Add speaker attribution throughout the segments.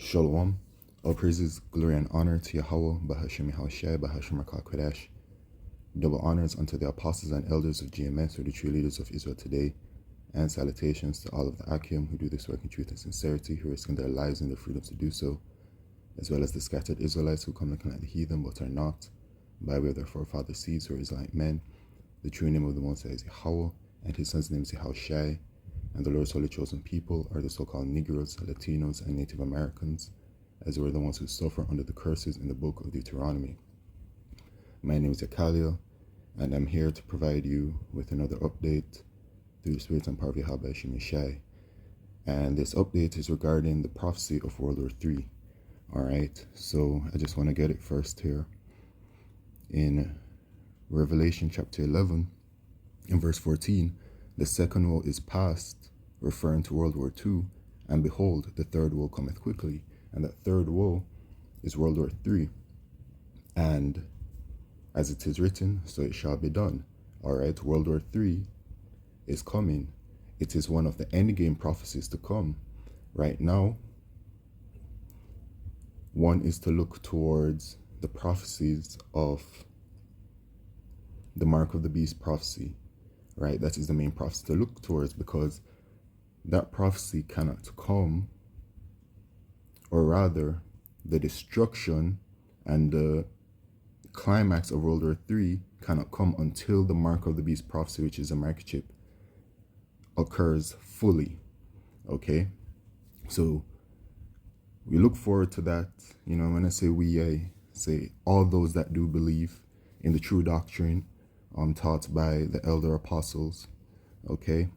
Speaker 1: Shalom. All praises, glory, and honor to Yahweh, Bahashem Yahushai, Bahashem Kodesh. Double honors unto the apostles and elders of GMS, or the true leaders of Israel today, and salutations to all of the Akim who do this work in truth and sincerity, who risking their lives and their freedom to do so, as well as the scattered Israelites who come looking like the heathen but are not, by way of their forefathers' seeds who are Israelite men. The true name of the Most High is Yahweh, and his son's name is Yahushai. And the Lord's holy chosen people are the so-called Negroes, Latinos, and Native Americans, as were the ones who suffer under the curses in the book of Deuteronomy. My name is Yakalia, and I'm here to provide you with another update through the Spirit and power of Yahweh Shemishai. And this update is regarding the prophecy of World War III. Alright, so I just want to get it first here. In Revelation chapter 11, in verse 14, the second woe is past, referring to World War II, and behold, the third woe cometh quickly. And that third woe is World War III. And as it is written, so it shall be done. Alright, World War III is coming. It is one of the endgame prophecies to come. Right now, one is to look towards the prophecies of the Mark of the Beast prophecy. Right, that is the main prophecy to look towards, because that prophecy cannot come, or rather, the destruction and the climax of World War III cannot come until the Mark of the Beast prophecy, which is a microchip, occurs fully. Okay, so we look forward to that. You know, when I say we, I say all those that do believe in the true doctrine taught by the elder apostles. Okay,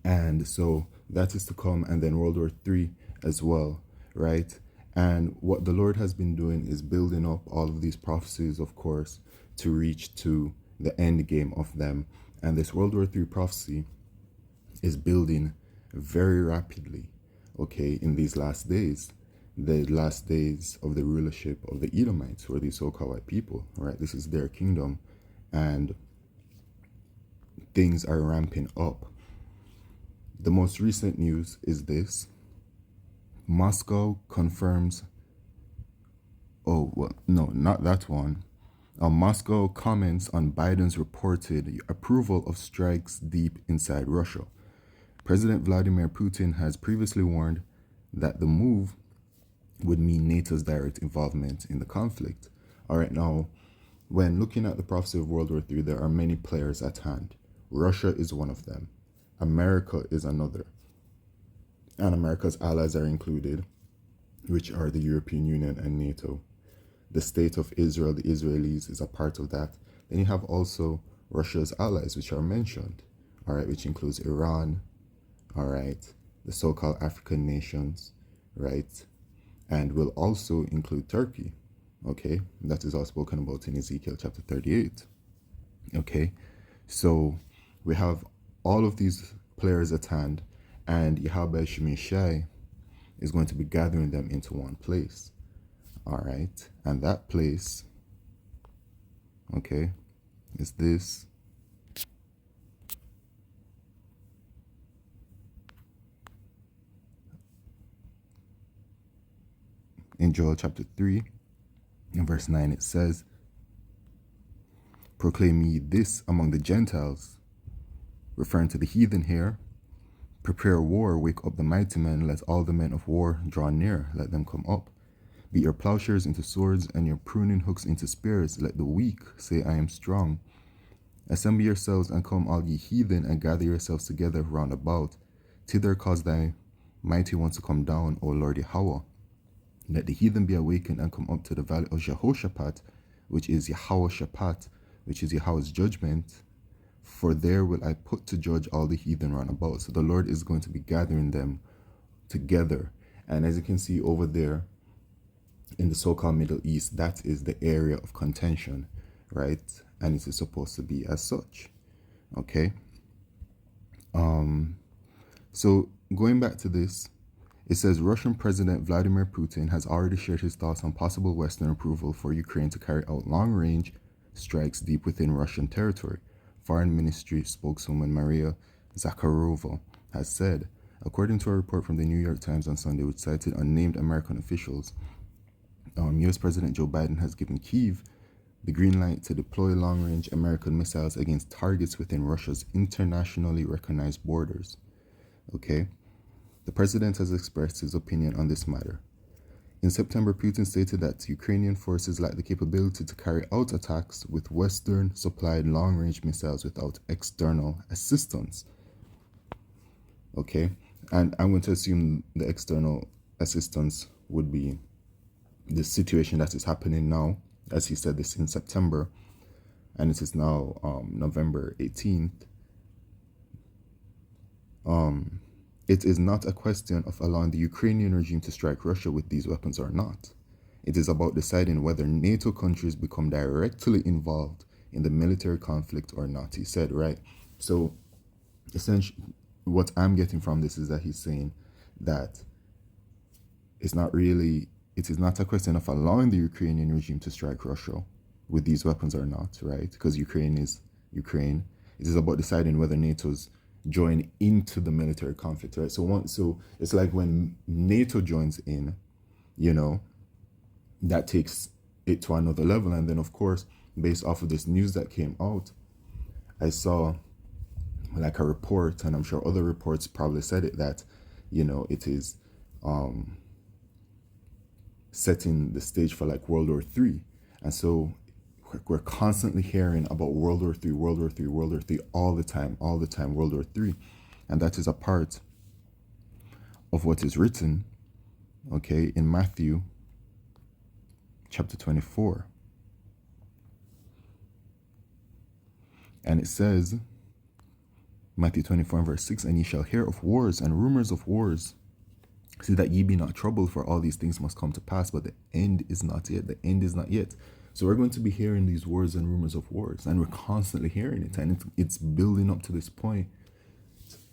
Speaker 1: and so that is to come, and then World War III as well, right? And what the Lord has been doing is building up all of these prophecies, of course, to reach to the end game of them. And this World War III prophecy is building very rapidly, okay, in these last days, the last days of the rulership of the Edomites, who are these so-called white people, right? This is their kingdom, and things are ramping up. The most recent news is this: Moscow confirms, oh, well, no, not that one. Moscow comments on Biden's reported approval of strikes deep inside Russia. President Vladimir Putin has previously warned that the move would mean NATO's direct involvement in the conflict. All right, now, when looking at the prophecy of World War III, there are many players at hand. Russia is one of them. America is another. And America's allies are included, which are the European Union and NATO. The state of Israel, the Israelis, is a part of that. Then you have also Russia's allies, which are mentioned, all right, which includes Iran, all right, the so-called African nations, right, and will also include Turkey. Okay, that is all spoken about in Ezekiel chapter 38. Okay, so we have all of these players at hand, and Yahweh Shemishai is going to be gathering them into one place. All right, and that place, okay, is this. In Joel chapter 3, in verse 9, it says, "Proclaim ye this among the Gentiles," referring to the heathen here. "Prepare war, wake up the mighty men, let all the men of war draw near, let them come up. Beat your plowshares into swords, and your pruning hooks into spears. Let the weak say, I am strong. Assemble yourselves, and come all ye heathen, and gather yourselves together round about. Thither cause thy mighty ones to come down, O Lord Yahweh. Let the heathen be awakened, and come up to the valley of Jehoshaphat, which is Yahweh Shaphat, which is Yahweh's judgment. For there will I put to judge all the heathen round about." So the Lord is going to be gathering them together. And as you can see over there in the so-called Middle East, that is the area of contention, right? And it is supposed to be as such. Okay. So going back to this, it says Russian President Vladimir Putin has already shared his thoughts on possible Western approval for Ukraine to carry out long-range strikes deep within Russian territory. Foreign Ministry spokeswoman Maria Zakharova has said, According to a report from the New York Times on Sunday, which cited unnamed American officials, U.S. President Joe Biden has given Kyiv the green light to deploy long-range American missiles against targets within Russia's internationally recognized borders. Okay? The president has expressed his opinion on this matter. In September, Putin stated that Ukrainian forces lack the capability to carry out attacks with Western-supplied long-range missiles without external assistance. Okay? And I'm going to assume the external assistance would be the situation that is happening now, as he said this in September, and it is now November 18th. It is not a question of allowing the Ukrainian regime to strike Russia with these weapons or not. It is about deciding whether NATO countries become directly involved in the military conflict or not, he said, right? So essentially, what I'm getting from this is that he's saying that it is not a question of allowing the Ukrainian regime to strike Russia with these weapons or not, right? Because Ukraine is Ukraine. It is about deciding whether NATO's join into the military conflict, right? So it's like when NATO joins in, that takes it to another level. And then, of course, based off of this news that came out, I saw like a report, and I'm sure other reports probably said it, that it is setting the stage for like World War III. And so we're constantly hearing about World War III, World War III, World War III all the time, World War III. And that is a part of what is written, okay, in Matthew chapter 24. And it says, Matthew 24 and verse 6, and ye shall hear of wars and rumors of wars. See that ye be not troubled, for all these things must come to pass, but the end is not yet. The end is not yet. So we're going to be hearing these wars and rumors of wars, and we're constantly hearing it, and it's building up to this point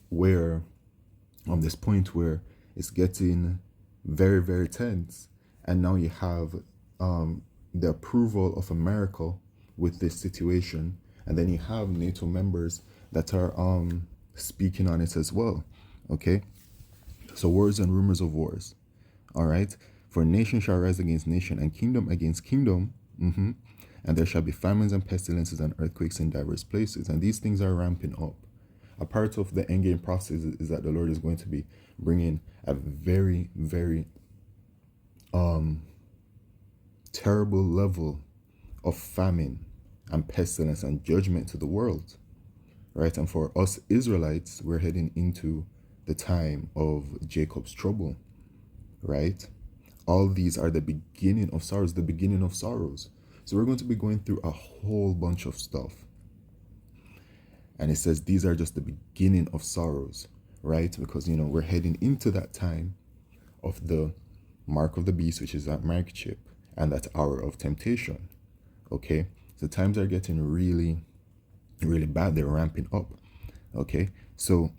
Speaker 1: where, it's getting very, very tense. And now you have the approval of America with this situation, and then you have NATO members that are speaking on it as well. Okay. So wars and rumors of wars. All right. For nation shall rise against nation, and kingdom against kingdom. And there shall be famines and pestilences and earthquakes in diverse places. And these things are ramping up. A part of the endgame process is that the Lord is going to be bringing a very, very terrible level of famine and pestilence and judgment to the world. Right. And for us Israelites, we're heading into the time of Jacob's trouble, right? All these are the beginning of sorrows, So we're going to be going through a whole bunch of stuff. And it says these are just the beginning of sorrows, right? Because, we're heading into that time of the mark of the beast, which is that mark chip, and that hour of temptation, okay? So times are getting really, really bad. They're ramping up, okay? So,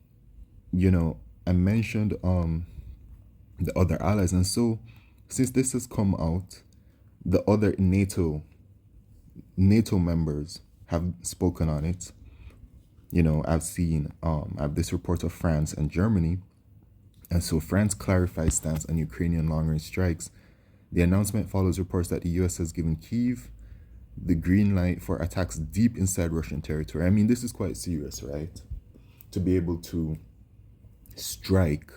Speaker 1: I mentioned the other allies, and so since this has come out, the other NATO members have spoken on it. I've seen I have this report of France and Germany, and so France clarified stance on Ukrainian long-range strikes. The announcement follows reports that the U.S. has given Kyiv the green light for attacks deep inside Russian territory. I mean, this is quite serious, right? To be able to strike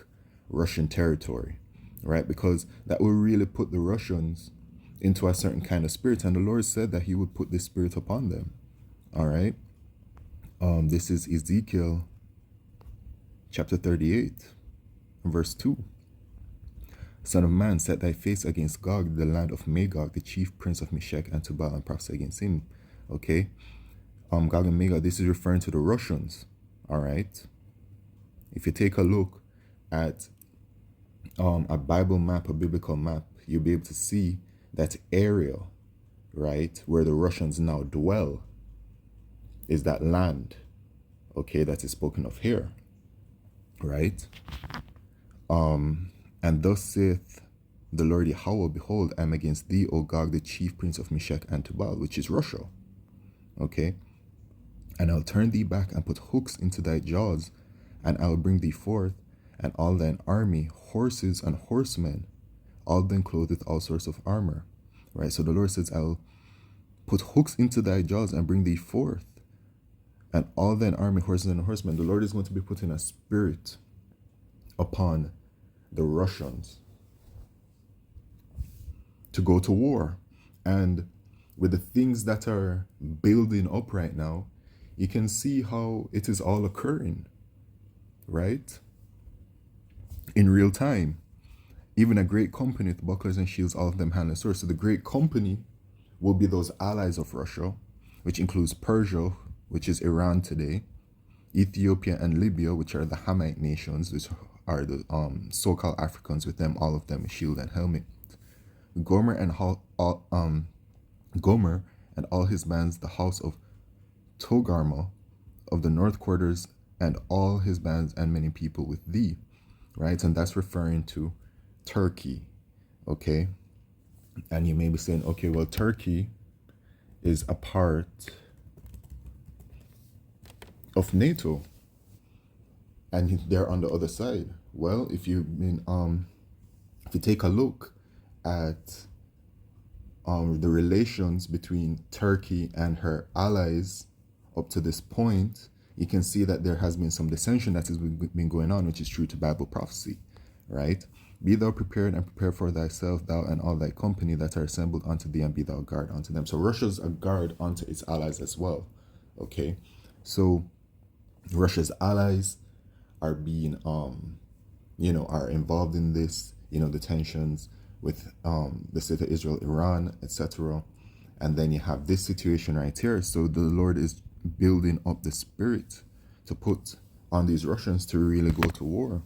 Speaker 1: Russian territory, right? Because that will really put the Russians into a certain kind of spirit, and the Lord said that he would put this spirit upon them. All right. This is Ezekiel chapter 38 verse 2. Son of man, set thy face against Gog, the land of Magog, the chief prince of Meshech and Tubal, and prophesy against him. Okay. Gog and Magog, this is referring to the Russians. All right. If you take a look at a Bible map, a biblical map, you'll be able to see that area, right, where the Russians now dwell, is that land, okay, that is spoken of here, right? And thus saith the Lord Yahweh, behold, I am against thee, O Gog, the chief prince of Meshech and Tubal, which is Russia, okay? And I'll turn thee back and put hooks into thy jaws, and I'll bring thee forth, and all thine army, horses and horsemen, all then clothed with all sorts of armor. Right? So the Lord says, I'll put hooks into thy jaws and bring thee forth. And all thine army, horses and horsemen. The Lord is going to be putting a spirit upon the Russians to go to war. And with the things that are building up right now, you can see how it is all occurring, right? In real time. Even a great company with bucklers and shields, all of them hand and swords. So the great company will be those allies of Russia, which includes Persia, which is Iran today, Ethiopia and Libya, which are the Hamite nations, which are the so-called Africans, with them, all of them, shield and helmet. Gomer and Gomer and all his bands, the house of Togarma of the north quarters, and all his bands and many people with thee, right? And that's referring to Turkey, okay? And you may be saying, okay, well, Turkey is a part of NATO, and they're on the other side. Well, if you take a look at the relations between Turkey and her allies up to this point, you can see that there has been some dissension that has been going on, which is true to Bible prophecy, right? Be thou prepared and prepare for thyself, thou and all thy company that are assembled unto thee, and be thou guard unto them. So Russia's a guard unto its allies as well, okay? So Russia's allies are being, are involved in this, the tensions with the state of Israel, Iran, etc. And then you have this situation right here. So the Lord is building up the spirit to put on these Russians to really go to war.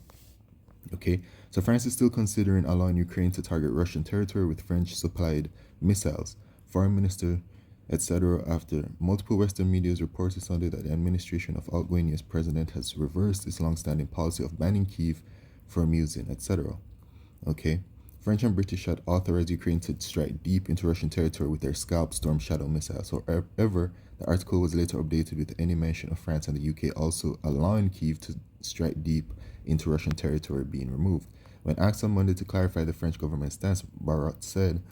Speaker 1: Okay, so France is still considering allowing Ukraine to target Russian territory with French-supplied missiles. Foreign Minister, etc. After multiple Western media reported Sunday that the administration of outgoing US President has reversed its long-standing policy of banning Kyiv from using, etc. Okay, French and British had authorized Ukraine to strike deep into Russian territory with their Scalp Storm Shadow missiles. However, the article was later updated with any mention of France and the UK also allowing Kyiv to strike deep into Russian territory being removed. When asked on Monday to clarify the French government stance, Barrot said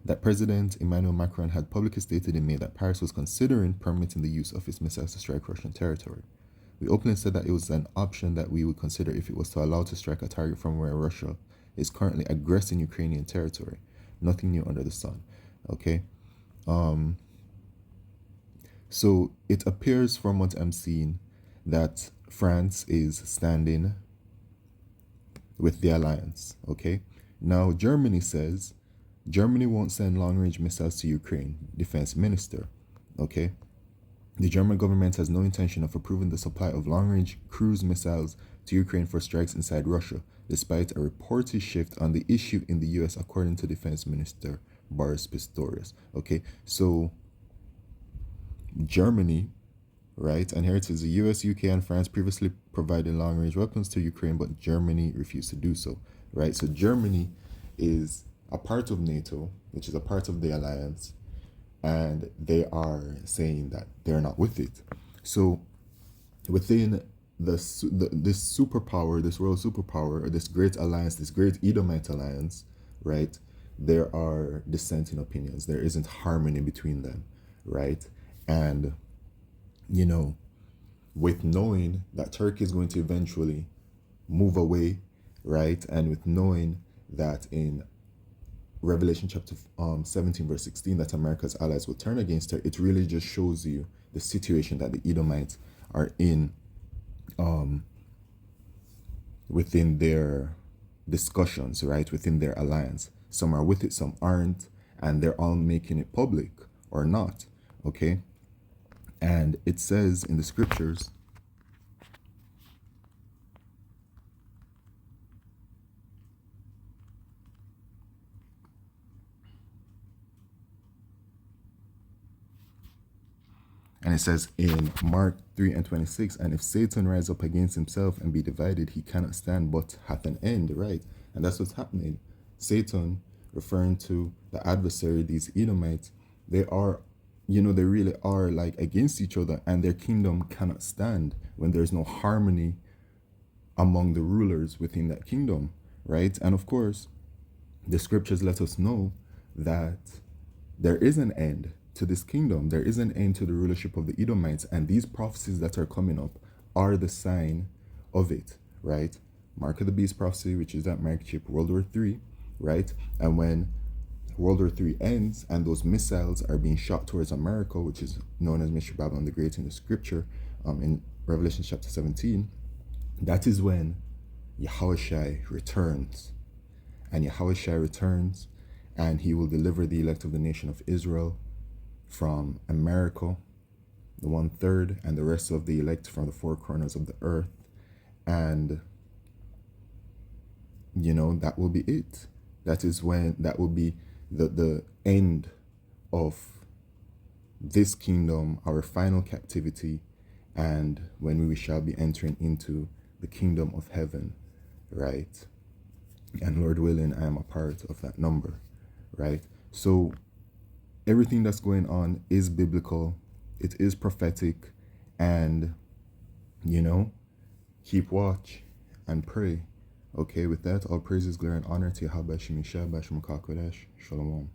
Speaker 1: that President Emmanuel Macron had publicly stated in May that Paris was considering permitting the use of its missiles to strike Russian territory. We openly said that it was an option that we would consider if it was to allow to strike a target from where Russia is currently aggressing Ukrainian territory. Nothing new under the sun. Okay? So it appears from what I'm seeing that France is standing with the alliance. Okay? Now, Germany says Germany won't send long-range missiles to Ukraine, defense minister. Okay? The German government has no intention of approving the supply of long-range cruise missiles to Ukraine for strikes inside Russia, despite a reported shift on the issue in the US, according to Defense Minister Boris Pistorius. Okay, so Germany, right, and here it is, the US, UK, and France previously provided long-range weapons to Ukraine, but Germany refused to do so, right? So Germany is a part of NATO, which is a part of the alliance, and they are saying that they're not with it. So within this superpower, this world superpower, or this great alliance, this great Edomite alliance, right, there are dissenting opinions. There isn't harmony between them, right? And, with knowing that Turkey is going to eventually move away, right, and with knowing that in Revelation chapter 17 verse 16 that America's allies will turn against her, it really just shows you the situation that the Edomites are in within their discussions, right, within their alliance. Some are with it, some aren't, and they're all making it public or not. Okay, and it says in the scriptures, and it says in Mark 3:26, and if Satan rise up against himself and be divided, he cannot stand, but hath an end, right? And that's what's happening. Satan, referring to the adversary, these Edomites, they are, they really are like against each other, and their kingdom cannot stand when there's no harmony among the rulers within that kingdom, right? And of course, the scriptures let us know that there is an end to this kingdom. There is an end to the rulership of the Edomites, and these prophecies that are coming up are the sign of it, right? Mark of the Beast prophecy, which is that microchip, World War III, right? And when World War III ends and those missiles are being shot towards America, which is known as Mystery Babylon the Great in the scripture, in Revelation chapter 17, that is when Yahushua returns. And Yahushua returns, and he will deliver the elect of the nation of Israel from America, the 1/3, and the rest of the elect from the four corners of the earth. And that will be it. That is when that will be the end of this kingdom, our final captivity, and when we shall be entering into the kingdom of heaven, right? And Lord willing, I am a part of that number, right? So everything that's going on is biblical, it is prophetic, and keep watch and pray. Okay, with that, all praises, glory, and honor to Yahweh Shemishah, Bashim Kakodesh. Shalom.